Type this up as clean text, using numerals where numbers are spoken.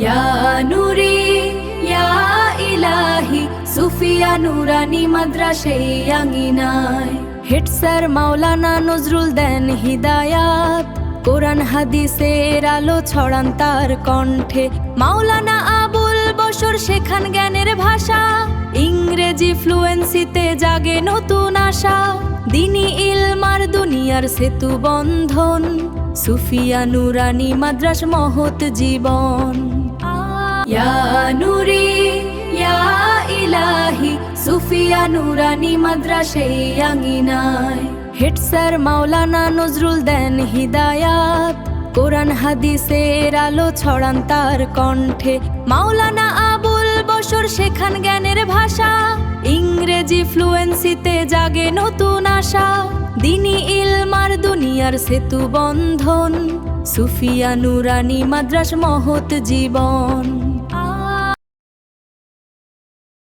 ইয়া নুরি ইয়া ইলাহি সুফিয়া নুরানি মাদ্রাসায় আঙিনায়। Head sir মাওলানা নজরুল দেন হিদায়াত, কোরআন হাদিসের আলো ছড়ান তার কণ্ঠে। মাওলানা আবুল বশর শেখান জ্ঞানের ভাষা, ইংরেজি ফ্লুয়েন্সিতে জাগে নতুন আশা। দিনী ইলমার দুনিয়ার সেতু বন্ধন, সুফিয়া নুরানি মাদ্রাস মহৎ জীবন। ইয়া নুরি ইয়া ইলাহি সুফিয়া নুরানি মাদ্রাসায় আঙিনায়। হেড স্যার মাওলানা নজরুল দেন হিদায়াত, কোরআন হাদিসের আলো ছড়ান তার কণ্ঠে। মাওলানা আবুল বশর শেখান জ্ঞানের ভাষা, ইংরেজি ফ্লুয়েন্সিতে জাগে নতুন আশা। দিনী ইলমার দুনিয়ার সেতু বন্ধন, সুফিয়া নুরানি মাদ্রাস মহৎ জীবন।